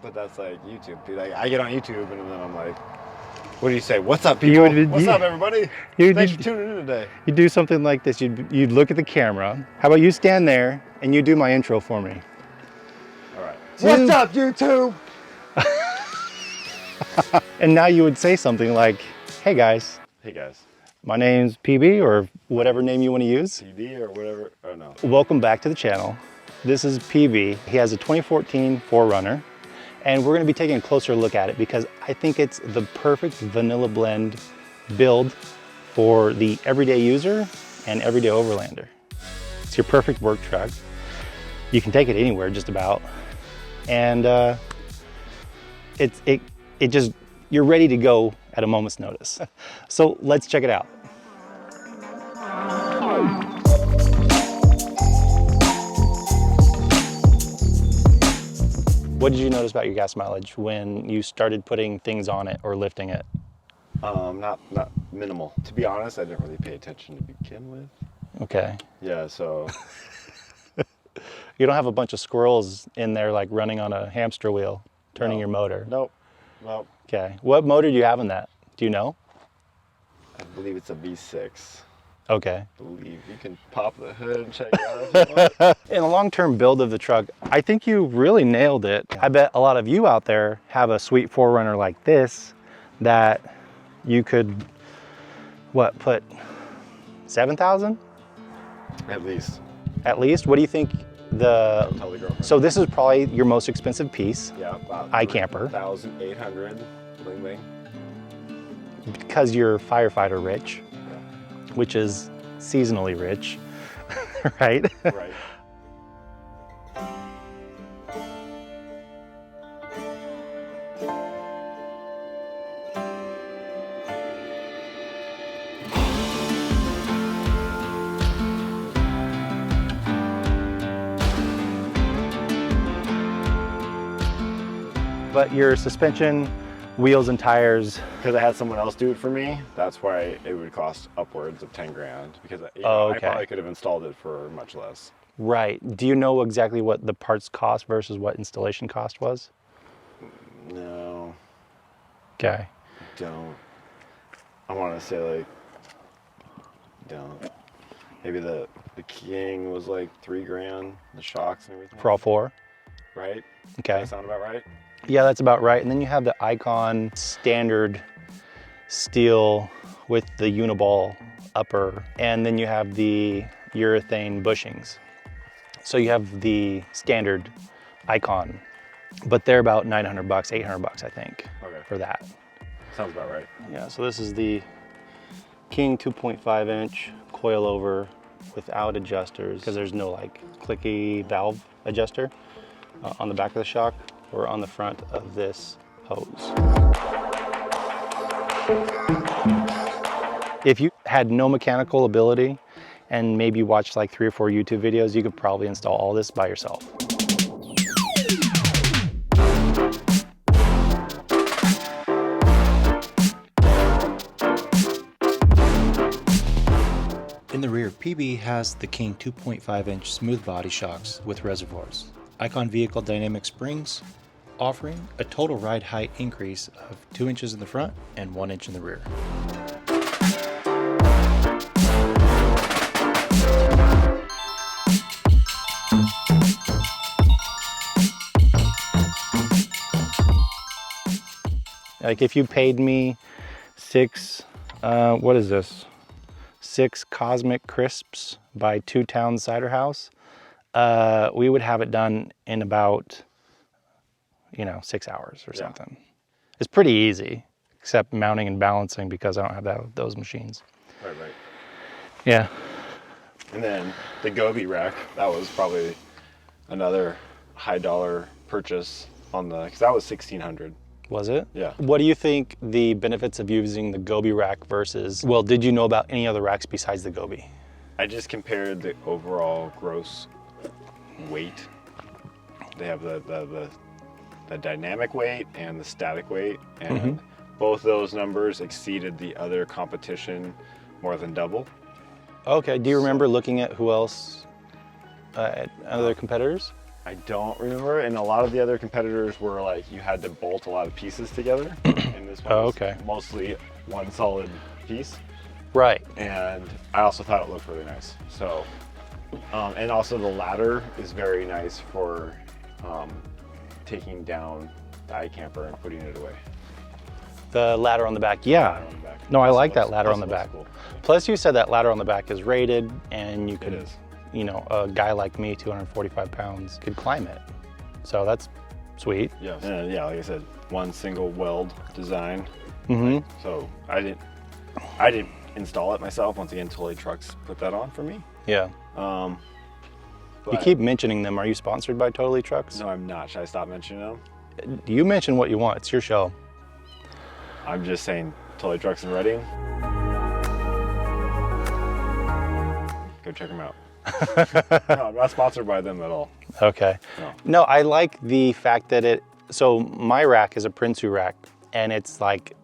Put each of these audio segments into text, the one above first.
But that's like YouTube, dude. I get on YouTube and then I'm like, what do you say? What's up, people? What's up, everybody? Thanks for tuning in today. You do something like this. You'd look at the camera. How about you stand there and you do my intro for me? All right. What's up, YouTube? And now you would say something like, hey guys. Hey guys. My name's PB, or whatever name you want to use. PB or whatever. Oh no. Welcome back to the channel. This is PB. He has a 2014 4Runner. And we're going to be taking a closer look at it because I think it's the perfect vanilla blend build for the everyday user and everyday overlander. It's your perfect work truck. You can take it anywhere just about. And you're ready to go at a moment's notice. So let's check it out. What did you notice about your gas mileage when you started putting things on it or lifting it? Not minimal. To be honest, I didn't really pay attention to begin with. Okay. Yeah, so. You don't have a bunch of squirrels in there like running on a hamster wheel, turning your motor? Nope. Okay. What motor do you have in that? Do you know? I believe it's a V6. Okay. You can pop the hood and check it out if you want. In the long-term build of the truck, I think you really nailed it. I bet a lot of you out there have a sweet 4Runner like this that you could, put 7,000? At least. At least? What do you think Don't tell the girlfriend. So this is probably your most expensive piece. Yeah, about iKamper. 1,800, bling bling. Because you're Firefighter rich. Which is seasonally rich, right? Right. But your suspension, wheels and tires. Because I had someone else do it for me, that's why it would cost upwards of 10 grand. Because I probably could have installed it for much less. Right. Do you know exactly what the parts cost versus what installation cost was? No. Okay. Don't. I want to say like, don't. Maybe the King was like 3 grand, the shocks and everything. For all four? Right? Okay. Does that sound about right? Yeah, that's about right. And then you have the Icon standard steel with the uniball upper, and then you have the urethane bushings. So you have the standard Icon, but they're about 900 bucks, 800 bucks, I think, for that. Sounds about right. Yeah, so this is the King 2.5 inch coilover without adjusters, because there's no like clicky valve adjuster on the back of the shock or on the front of this hose. If you had no mechanical ability and maybe watched like 3 or 4 YouTube videos, you could probably install all this by yourself. In the rear, PB has the King 2.5 inch smooth body shocks with reservoirs, Icon vehicle dynamic springs, offering a total ride height increase of 2 inches in the front and 1 inch in the rear. Like if you paid me 6 Cosmic Crisps by 2 Towns Cider House, we would have it done in about 6 hours or something. It's pretty easy, except mounting and balancing because I don't have those machines. Right. Yeah. And then the Gobi rack, that was probably another high dollar purchase because that was 1,600. Was it? Yeah. What do you think the benefits of using the Gobi rack versus, did you know about any other racks besides the Gobi? I just compared the overall gross weight. They have the dynamic weight and the static weight, and both those numbers exceeded the other competition more than double. Okay, do you remember looking at who else, at other competitors? I don't remember, and a lot of the other competitors were like you had to bolt a lot of pieces together, and this one was mostly one solid piece. Right. And I also thought it looked really nice. So, and also the ladder is very nice for taking down the iKamper and putting it away. The ladder on the back, yeah. On the back. No, I like that ladder on the back. Cool. Plus, you said that ladder on the back is rated, and you could, It is. you know, a guy like me, 245 pounds, could climb it. So that's sweet. Yeah. And yeah, like I said, one single weld design. Mm-hmm. So I didn't install it myself. Once again, Totally Trucks put that on for me. Yeah. You keep mentioning them. Are you sponsored by Totally Trucks? No, I'm not. Should I stop mentioning them? You mention what you want. It's your show. I'm just saying Totally Trucks in Reading. Go check them out. No, I'm not sponsored by them at all. Okay. No, I like the fact that so my rack is a Prinsu rack, and it's like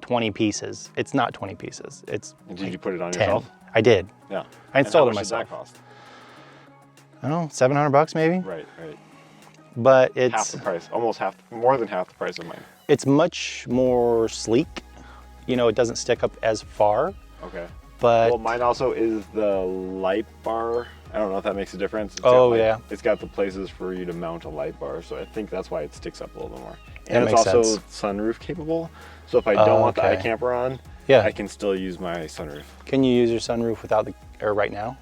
20 pieces. It's not 20 pieces. It's Did you put it on 10. yourself? I did. Yeah. I installed it How much myself. did that cost? I don't know, 700 bucks maybe? Right, right. But it's Half the price, almost half, more than half the price of mine. It's much more sleek. You know, it doesn't stick up as far. Okay. But well, mine also is the light bar. I don't know if that makes a difference. Yeah. It's got the places for you to mount a light bar, so I think that's why it sticks up a little bit more. That And it's makes also sense. sunroof capable, so if I don't want the iKamper on, I can still use my sunroof. Can you use your sunroof without or right now?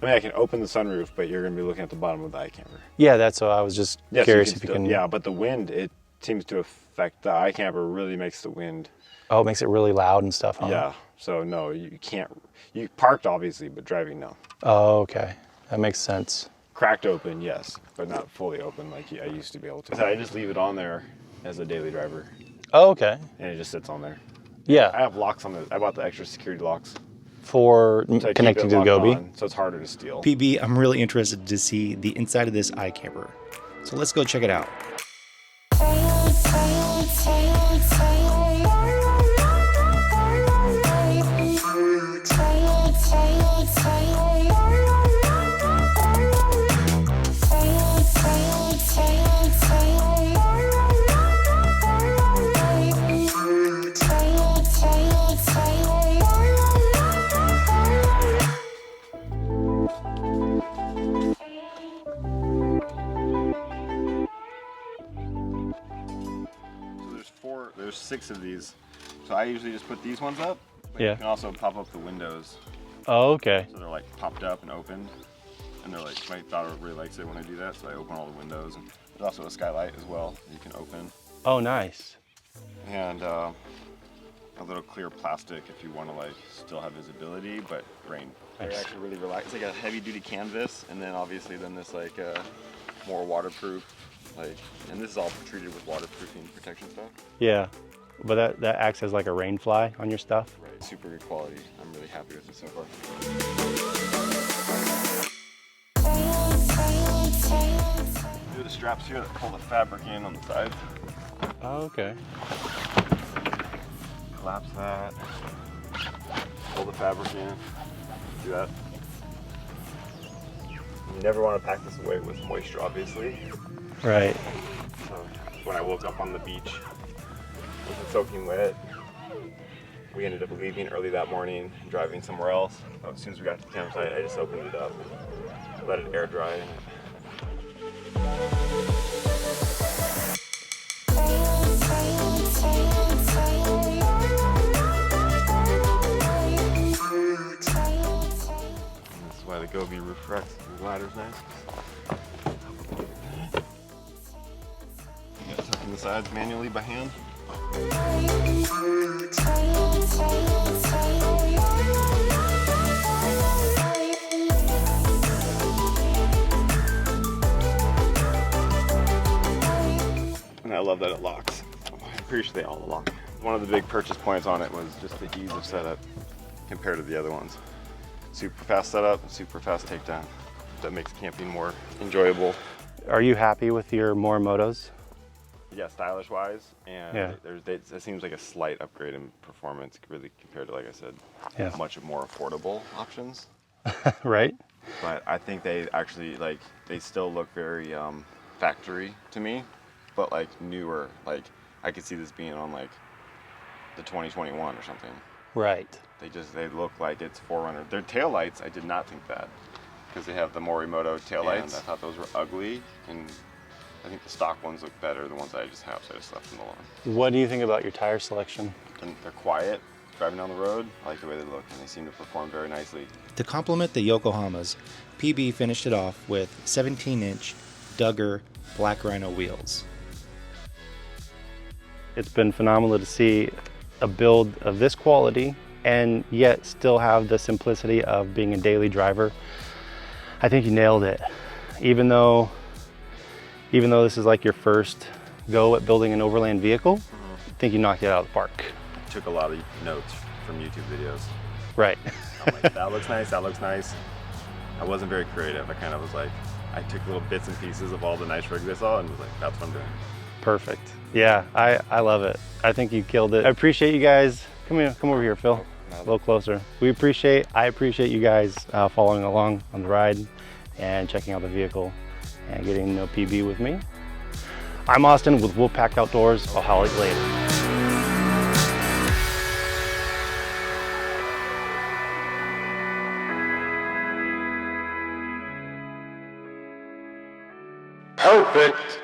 I mean, I can open the sunroof, but you're going to be looking at the bottom of the iKamper. Yeah, that's what I was just curious if you can. Yeah, but the wind, it seems to affect the iKamper. Really makes the wind. Oh, it makes it really loud and stuff, huh? Yeah. So no, you can't. You parked obviously, but driving no. Oh, okay. That makes sense. Cracked open, yes, but not fully open like I used to be able to. So I just leave it on there as a daily driver. Oh, okay. And it just sits on there. Yeah. I have locks on it. I bought the extra security locks. For So connecting to the Gobi? So it's harder to steal. PB, I'm really interested to see the inside of this iKamper. So let's go check it out. There's 6 of these. So I usually just put these ones up, but Yeah. you can also pop up the windows. Oh, okay. So they're like popped up and open. And they're like, my daughter really likes it when I do that, so I open all the windows. And there's also a skylight as well that you can open. Oh, nice. And a little clear plastic if you want to like still have visibility, but rain. They're actually really relaxed. It's like a heavy duty canvas, and then obviously then this like more waterproof. Like, and this is all treated with waterproofing protection stuff. Yeah. But that acts as like a rain fly on your stuff? Right. Super good quality. I'm really happy with it so far. Do the straps here that pull the fabric in on the sides. Oh, okay. Collapse that. Pull the fabric in. Do that. You never want to pack this away with moisture, obviously. Right. So when I woke up on the beach, with it soaking wet, we ended up leaving early that morning, driving somewhere else. As soon as we got to the campsite, I just opened it up and let it air dry. That's why the Gobi roof racks, the ladder's nice. You gotta tuck in the sides manually by hand. And I love that it locks. I'm pretty sure they all lock. One of the big purchase points on it was just the ease of setup compared to the other ones. Super fast setup, super fast takedown. That makes camping more enjoyable. Are you happy with your more motos? Yeah, stylish wise, and Yeah. it seems like a slight upgrade in performance, really compared to, like I said, Yeah. much more affordable options. Right? but I think they actually they still look very factory to me, but like newer. Like I could see this being on like the 2021 or something. Right. They look like it's 4Runner. Their taillights, I did not think that, because they have the Morimoto taillights. And I thought those were ugly, and I think the stock ones look better than the ones I just have, so I just left them alone. What do you think about your tire selection? And they're quiet, driving down the road. I like the way they look, and they seem to perform very nicely. To complement the Yokohamas, PB finished it off with 17-inch Duggar Black Rhino wheels. It's been phenomenal to see a build of this quality and yet still have the simplicity of being a daily driver. I think you nailed it. Even though this is like your first go at building an overland vehicle, I think you knocked it out of the park. I took a lot of notes from YouTube videos. Right. I'm like, that looks nice, that looks nice. I wasn't very creative. I kind of was like, I took little bits and pieces of all the nice rigs I saw and was like, that's what I'm doing. Perfect. Yeah, I love it. I think you killed it. I appreciate you guys. Come over here, Phil. A little closer. I appreciate you guys following along on the ride and checking out the vehicle and getting to know PB with me. I'm Austin with WolfPac-Outdoors. I'll holler at you later. Perfect.